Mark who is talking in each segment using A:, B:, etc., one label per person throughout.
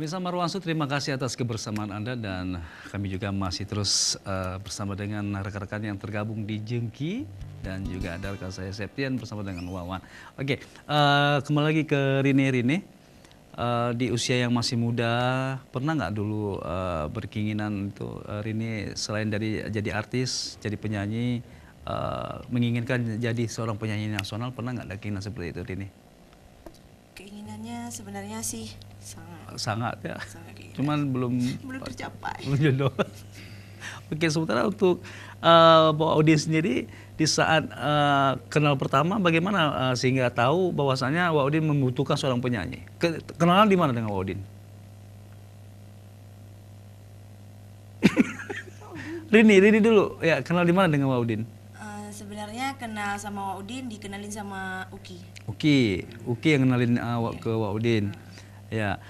A: Pemirsa Marwansu, terima kasih atas kebersamaan Anda dan kami juga masih terus bersama dengan rekan-rekan yang tergabung di Jengki dan juga ada rekan saya Septian bersama dengan Wawan. Oke, kembali lagi ke Rini. Di usia yang masih muda, pernah nggak dulu berkeinginan itu Rini selain dari jadi artis, jadi penyanyi, menginginkan jadi seorang penyanyi nasional, pernah nggak ada keinginan seperti itu Rini?
B: Keinginannya sebenarnya sih
A: Sangat ya.
B: sangat keinginan.
A: Cuman belum
B: tercapai.
A: jodoh. Oke, sementara untuk Mbak Udin sendiri di saat kenal pertama bagaimana sehingga tahu bahwasanya Mbak Udin membutuhkan seorang penyanyi. Kenalan di mana dengan Mbak Udin? Rini dulu. Ya, kenal di mana dengan Mbak Udin?
B: Sebenarnya kenal sama Udin dikenalin sama Uki.
A: Uki yang kenalin ke Mbak Udin. Ya.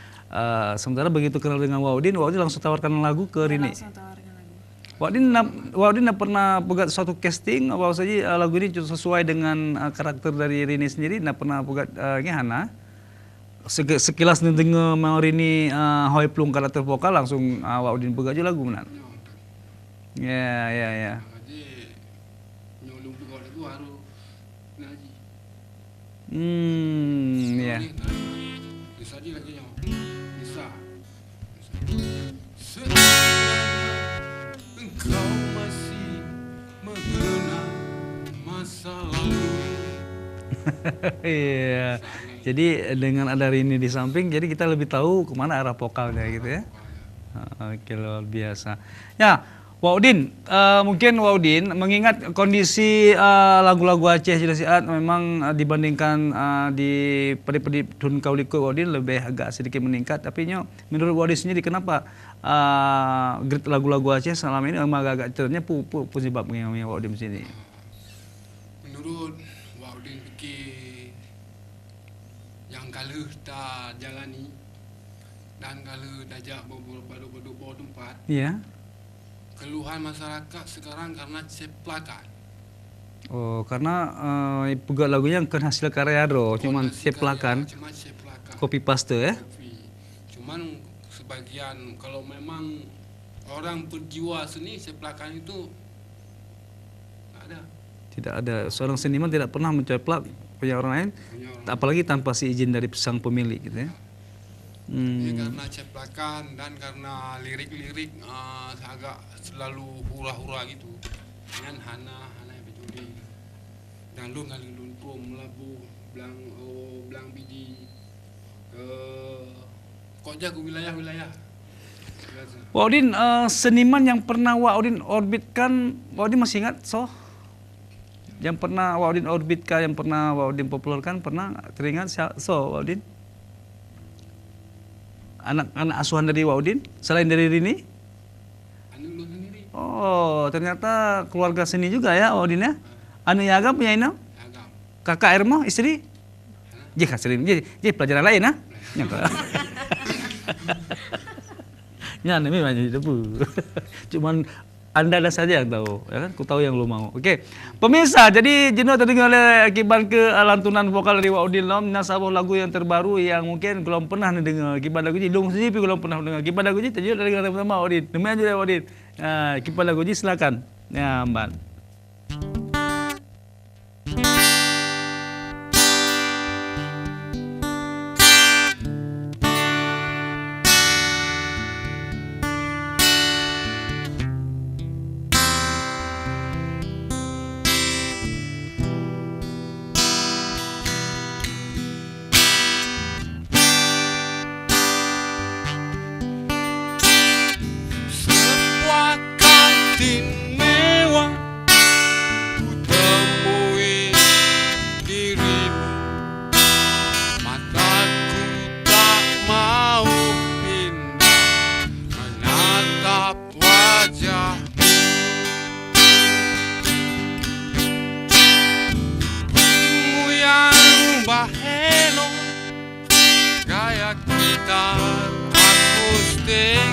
A: Sementara begitu kenal dengan Mbak Udin langsung tawarkan lagu ke Rini.
B: Langsung tawarkan lagu.
A: Mbak Udin pernah buat suatu casting bahwa saja lagu ini sesuai dengan karakter dari Rini sendiri. Pernah buat Hana. Sekilas dengar mau Rini hoi plung karakter vokal langsung Mbak Udin buat aja lagu benar. Ya.
C: Jadi nyolong buat lagu harus ngaji.
A: Ya.
C: Bisa aja lagi yang bisa. Seandainya engkau masih mengenang masa lalu.
A: Iya. Jadi dengan ada Rini di samping, jadi kita lebih tahu kemana arah vokalnya gitu ya. Oke, luar biasa. Ya, Waudin, mungkin Waudin mengingat kondisi lagu-lagu Aceh Jelasiat memang dibandingkan di pedi Dun Kauliko Waudin lebih agak sedikit meningkat. Tapi menurut Waudin sendiri kenapa grade lagu-lagu Aceh selama ini memang agak turunnya penyebab mengenai Waudin sini?
C: Menurut Waudin fikir yang kalau tak jalani dan kalau dajak baru tempat.
A: Iya.
C: Keluhan masyarakat sekarang karena ceplakan.
A: Oh, karena juga lagunya kan hasil karya cuman ceplakan, copy paste ya.
C: Cuman sebagian kalau memang orang berjiwa seni ceplakan itu nggak ada.
A: Tidak ada, seorang seniman tidak pernah menceplak punya orang lain, apalagi tanpa si izin dari sang pemilik gitu ya.
C: Ini karena ceplakan dan karena lirik-lirik agak selalu hura-hura gitu. Dengan Hana Bejuli. Dan lu ngaling lumpur melabu belang bidi. Kok jago wilayah-wilayah.
A: Waudin, seniman yang pernah Waudin orbitkan, Waudin masih ingat yang pernah Waudin orbitkan, yang pernah Waudin populerkan, pernah teringat Waudin? Anak-anak asuhan dari Waudin selain dari Rini?
C: Anu lu sendiri.
A: Oh, ternyata keluarga seni juga ya Waudin ya. Anu Yagam punya ina?
C: Agam.
A: Kakak Ermo istri? Jika sering jadi pelajaran lain ah. Ya, ini banyak debu. Cuman Anda ada saja yang tahu, ya kan? Ku tahu yang lu mau. Oke, pemirsa, jadi jenuh terdengar oleh akibat ke lantunan vokal dari Waudin Lom, sebuah lagu yang terbaru yang mungkin belum pernah dengar. Akibat lagu ini, dong sendiri belum pernah dengar. Akibat lagu ini terjadi dari pertama Waudin. Namanya juga Waudin. Akibat lagu ini silakan. Ya, Mbak.
C: Gaya gitar akustik,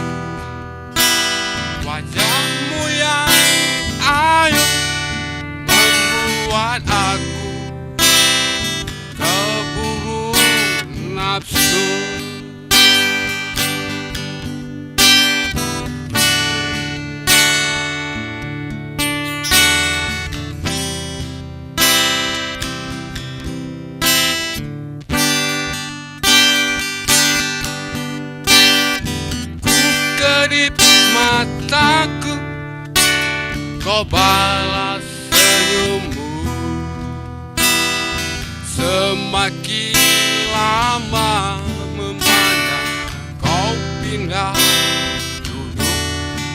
C: wajahmu yang ayu membuat aku keburu nafsu. mataku, kau balas senyummu. Semakin lama memandang, kau pindah duduk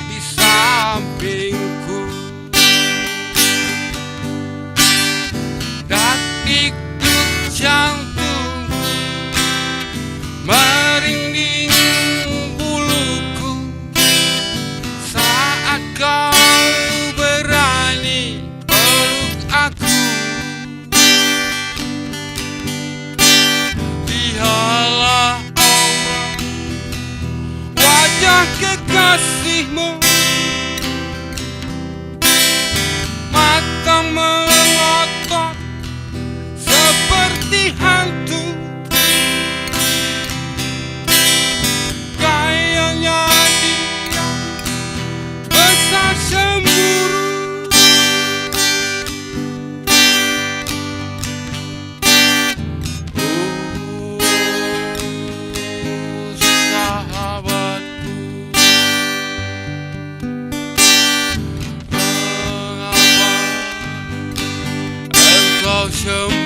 C: di sampingku. Detik-detik jantung merinding buluku saat kau berani peluk aku. Dialah Allah, wajah kekasihmu, mata melotot seperti hantu. Gayanya dia besar cemburu. Sahabatku, mengapa engkau cemburu?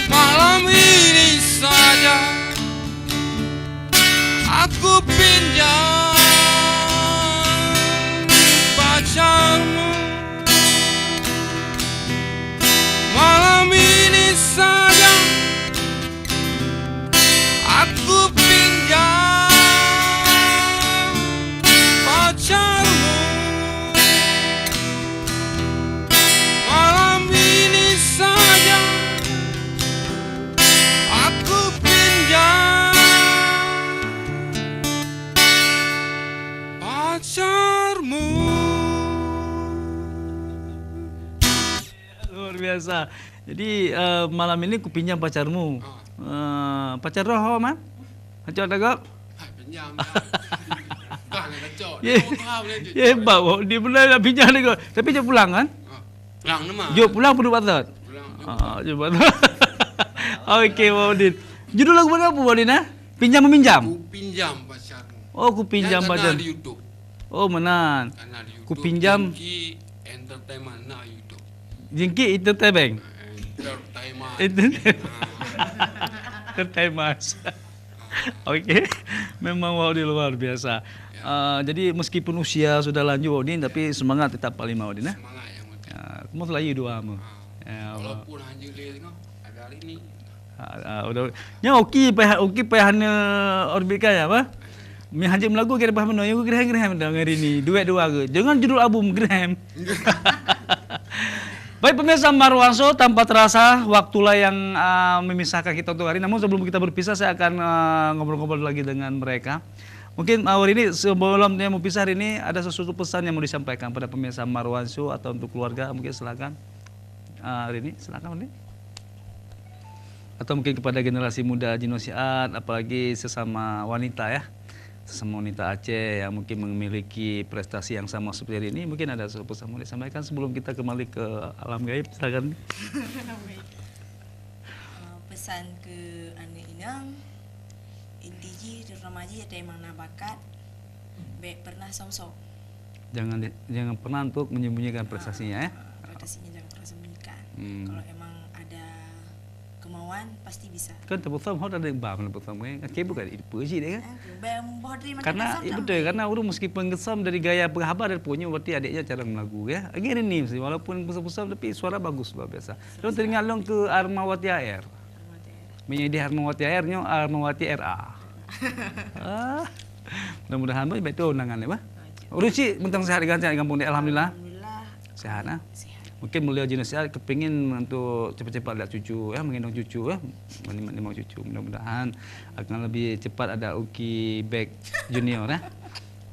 C: Malam ini saja aku pinjam pacarmu. Malam ini saja aku pinjam pacarmu. Malam ini saja aku pinjam pacarmu.
A: Luar biasa. Jadi malam ini ku pinjam pacarmu. Pacar roh man? Acok tagak?
C: Hai, pinjam. Bah, nak kacau.
A: Ye. Ye bawa dia pula nak pinjam dia. Tapi dia pulang kan?
C: Pulang nama.
A: Jom pulang perlu batat.
C: Pulang.
A: Jom batat. Okey, Waudin. Judul lagu mana apa Waudin ah? Pinjam meminjam.
C: Ku pinjam pacarmu.
A: Oh, ku pinjam
C: Yang
A: pacar.
C: kanal di YouTube.
A: Oh, menan.
C: Kanal di YouTube.
A: Ku pinjam
C: Jengki Entertainment na YouTube.
A: Jengki Entertainment.
C: Entertainment.
A: Entertainment. Okey. Memang Waudin luar biasa. Jadi meskipun usia sudah lanjut Waudin tapi semangat tetap paling Waudin eh.
C: Semangat yang penting.
A: Kamu lagi dua mu. Ya Allah.
C: Walaupun hanya dia tengok ada hari ni.
A: Udah. Nya okey pe hana orbit kaya apa? Mi hanjim lagu kira paham no yang gerem-gerem dah hari ni. Duet dua ke. Jangan judul album gerem. Baik pemirsa Marwanso, tanpa terasa waktulah yang memisahkan kita untuk hari. Namun sebelum kita berpisah saya akan ngobrol-ngobrol lagi dengan mereka. Mungkin hari ini sebelum dia mau pisah hari ini ada sesuatu pesan yang mau disampaikan pada pemirsa Marwanso atau untuk keluarga mungkin silakan. Hari ini silakan ini. Atau mungkin kepada generasi muda Jinosiat apalagi sesama wanita ya. Sesama wanita Aceh yang mungkin memiliki prestasi yang sama seperti hari ini, mungkin ada sesuatu pesan mau disampaikan sebelum kita kembali ke alam gaib, silakan.
B: Pesan ke anak inang, inti terutama ada yang mana bakat, baik pernah sok-sok.
A: Jangan pernah untuk menyembunyikan prestasinya ya.
B: Prestasinya jangan pernah sembunyikan. Kalau emang ada kemauan pasti bisa.
A: Kan tepuk thumb ada yang bam tepuk thumb kan. Okey bukan itu puji dia kan. Karena ya betul karena orang meskipun gesam dari gaya penghabar dan punya berarti adiknya cara melagu ya. Lagi ni mesti walaupun besar-besar tapi suara bagus luar biasa. Long teringat long ke Armawati Air. Menyedi Armawati Airnya Armawati RA. Mudah-mudahan baik tu undangan ya, Bah. Urus sih bentang sehat di kampung ni alhamdulillah.
B: Alhamdulillah.
A: Sehat ah.
B: Sehat.
A: Mungkin mulia Jinosiat kepingin untuk cepat-cepat lihat cucu ya, menggendong cucu ya, menikmati cucu. Mudah-mudahan akan lebih cepat ada Uki Bek Junior ya.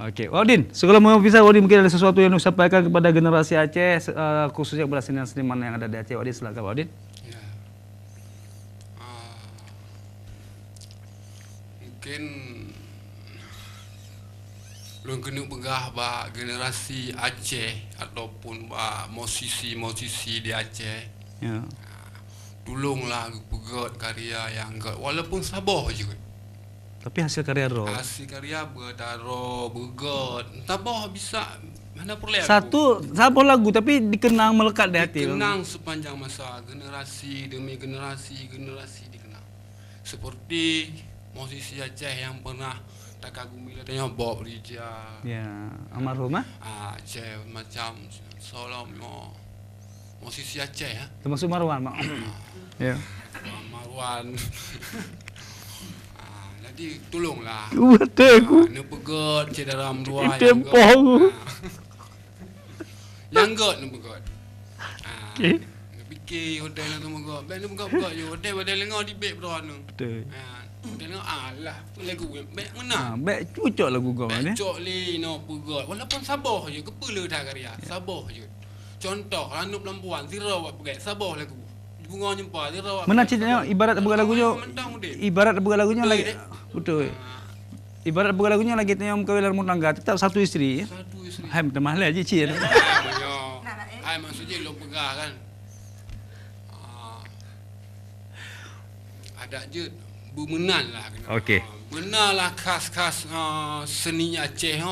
A: Okey, Waudin, sebelum mau pisah Waudin mungkin ada sesuatu yang disampaikan kepada generasi Aceh khususnya kepada seniman yang ada di Aceh. Waudin silakan Waudin.
C: Ya. Mungkin belum kena pegah bah generasi Aceh ataupun bah musisi-musisi di Aceh.
A: Ya.
C: tolonglah pegot karya yang enggak walaupun sabar je.
A: Tapi hasil karya roh.
C: Hasil karya bertaro begot. Sabar bisa mana perlu aku.
A: Satu lagu tapi dikenang melekat di hati.
C: Dikenang sepanjang masa, generasi demi generasi dikenang. Seperti musisi Aceh yang pernah tak kagumi katanya Bob Rija.
A: Ya, almarhum ah.
C: Aceh macam Solomo. Musisi Aceh ya.
A: Termasuk Marwan, Mak. Ya.
C: Marwan. Jadi tolonglah.
A: Betul aku.
C: Ni pegot cedera dua
A: Tempoh
C: yang
A: aku.
C: Yang got ni pegot.
A: Okey.
C: Fikir hotel tu pegot. Baik ni pegot je. Hotel badai lengau di beg bro ni.
A: Betul.
C: Hotel lengau alah. Lagu beg mana?
A: Baik cucuk lagu kau ni.
C: Cok li no pegot. Walaupun sabar je kepala dah karya. Sabar je. Contoh Ranu Pelampuan Zira buat pegat. Sabar lagu. Bunga jumpa Zira.
A: Mana ceritanya ibarat bukan lagunya. Ibarat bukan lagunya lagi. Betul. Ibarat bukan lagunya lagi tanya kawin rumah tangga tetap satu isteri.
C: Satu isteri.
A: Hai minta mahal aja cik.
C: Hai maksudnya lo pegah kan. Ada je bermenan lah kena.
A: Okey.
C: Benarlah khas-khas seni Aceh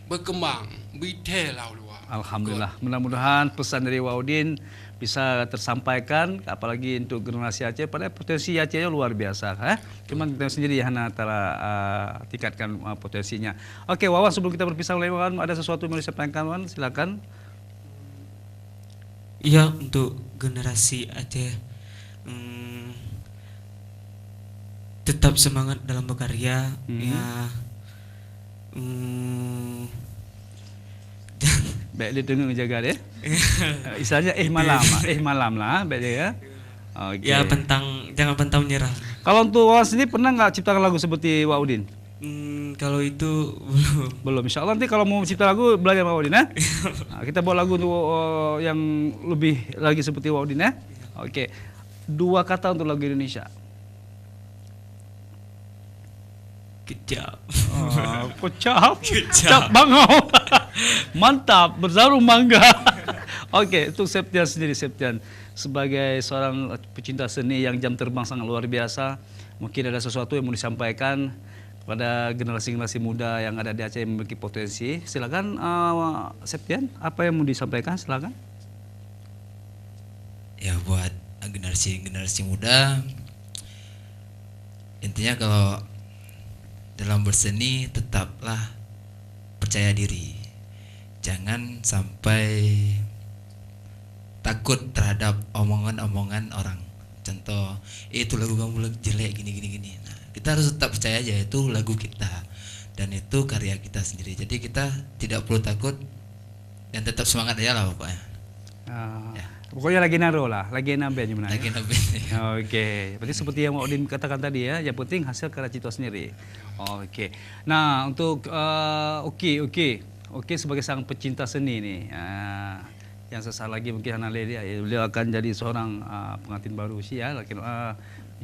C: berkembang, detail lah luar.
A: Alhamdulillah. Mudah-mudahan pesan dari Waudin bisa tersampaikan apalagi untuk generasi Aceh pada potensi Acehnya luar biasa cuma kita sendiri hanya tingkatkan potensinya. Okey Wawan, sebelum kita berpisah oleh Wawan ada sesuatu yang mau disampaikan Wawan, silakan.
D: Iya, untuk generasi Aceh tetap semangat dalam berkarya ya.
A: Baik dia tengok jaga dia. Istilahnya malam lah baik dia ya. Okay.
D: Ya jangan pantang menyerah.
A: Kalau untuk Wawan sendiri pernah nggak ciptakan lagu seperti Waudin?
D: Kalau itu
A: belum. Insyaallah nanti kalau mau cipta lagu belajar sama Waudin kita buat lagu untuk yang lebih lagi seperti Waudin ya. Oke. 2 kata untuk lagu Indonesia.
D: Kejap.
A: Kecap bangau. Mantap, berzarung mangga. Okey, untuk Septian sendiri, Septian sebagai seorang pecinta seni yang jam terbang sangat luar biasa, mungkin ada sesuatu yang mau disampaikan kepada generasi-generasi muda yang ada di Aceh yang memiliki potensi. Silakan Septian, apa yang mau disampaikan? Silakan.
E: Ya buat generasi muda, intinya kalau dalam berseni tetaplah percaya diri. Jangan sampai takut terhadap omongan-omongan orang. Contoh, itu lagu kamu jelek gini. Nah, kita harus tetap percaya aja itu lagu kita dan itu karya kita sendiri. Jadi kita tidak perlu takut dan tetap semangat aja lah pokoknya.
A: Ya. Pokoknya lagi naro lah, lagi nabe gimana?
E: Lagi nabe.
A: Oke, berarti seperti yang Waudin katakan tadi ya, yang penting hasil karya cipta sendiri. Oke. Nah, untuk Oke, sebagai sang pecinta seni nih, yang sesaat lagi mungkin Hanale dia, beliau akan jadi seorang pengantin baru usia,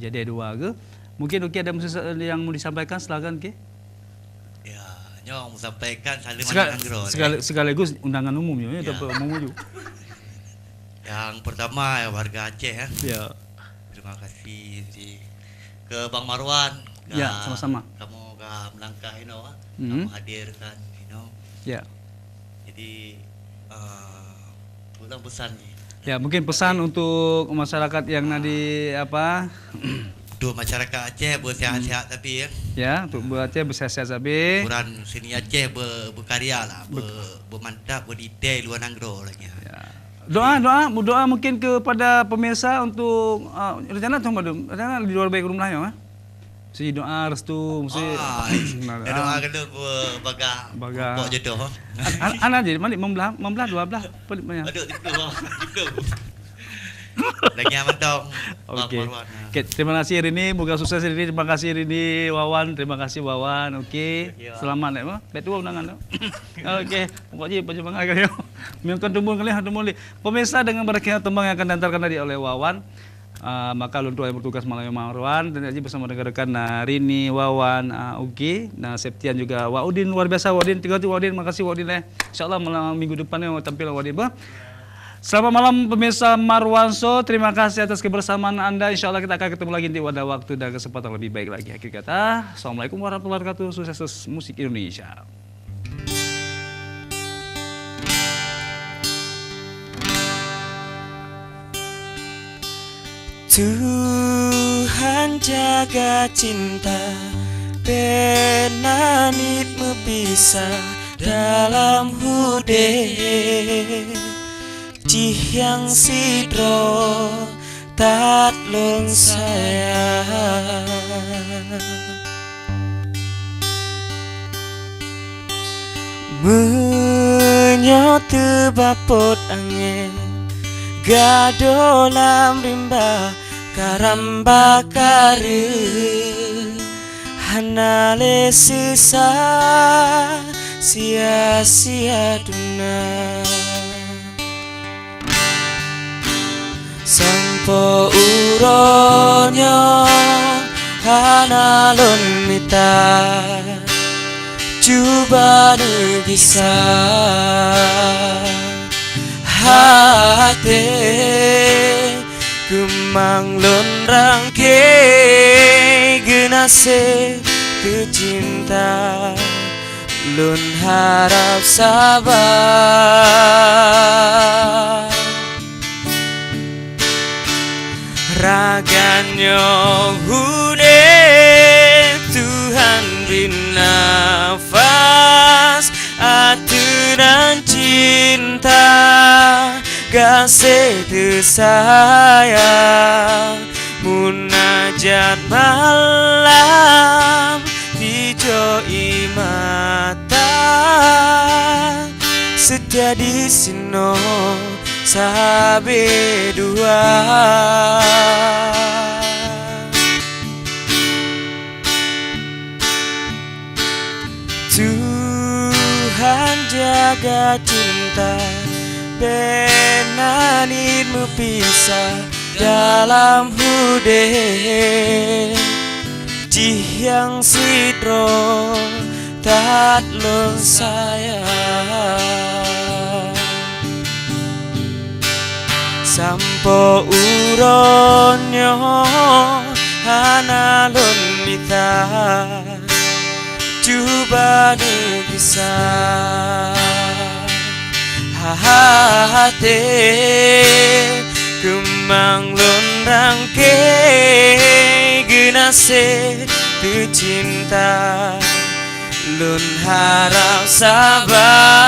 A: jadi dua ke. Mungkin ada yang mau disampaikan, silakan Ki.
E: Ya, nyong mau sampaikan
A: sekaligus undangan umumnya, ya. Umum juga.
E: Yang pertama ya warga Aceh ya.
A: Ya.
E: Terima kasih ke Bang Marwan.
A: Ya, sama-sama.
E: Kamu gak melangkah kamu hadirkan
A: Ya.
E: Jadi pulang pesan nih.
A: Ya, mungkin pesan untuk masyarakat yang nanti apa?
E: Untuk masyarakat Aceh bersehat-sehat tapi ya.
A: Ya, untuk Aceh bersehat-sehat tapi.
E: Ukuran seni Aceh berkarya lah, bermantap, berdetail luar nanggro lagi.
A: Ya. Doa mungkin kepada pemirsa untuk rencana di luar baik rumahnya mesti doa restu mesti
E: doa kedua baga pok jodoh.
A: Anak je membelah dua belah pedanya.
E: Aduh itu. Lagi aman dong.
A: Okey. Terima kasih Rini, moga sukses Rini. Terima kasih Rini, Wawan, terima kasih Wawan. Okey. Selamat nek betul undangan. Okey. Pokoknya baju bangga kali. Mungkin tembung kali pemirsa dengan berakhirnya tembang yang akan diantarkan tadi oleh Wawan. Maka untuk yang bertugas malam Marwan dan Haji bersama rekan-rekan Rini, Wawan, Ugi, Septian juga Waudin luar biasa Waudin. Terima kasih Waudin, makasih Waudin. Insyaallah malam minggu depan yang tampil Waudin Selamat malam pemirsa Marwanso, terima kasih atas kebersamaan Anda. Insya Allah kita akan ketemu lagi di pada waktu dan kesempatan lebih baik lagi. Akhir kata, Assalamualaikum warahmatullahi wabarakatuh. Sukses musik Indonesia.
D: Tuhan jaga cinta, benanitmu bisa dalam hude. Cihyang sidro tat lung sayang, menyote bapot angin gadolam rimba karamba kare hanale sisa sia-sia duna. Sampo uronyo hanalon mita coba negisa hati kemang lon rangke genase kecinta lon harap sabar. Raganya hude Tuhan beri nafas aturan cinta kasih tersayang munajat malam dijoi mata setia di sino sabe dua. Tuhan jaga cinta, benanitmu pisah dalam hude. Cihyang sidro tat lung sayang, sampo uronyo hanalon mita coba negisa hati kemang lon rangke genase tercinta lon harap sabar.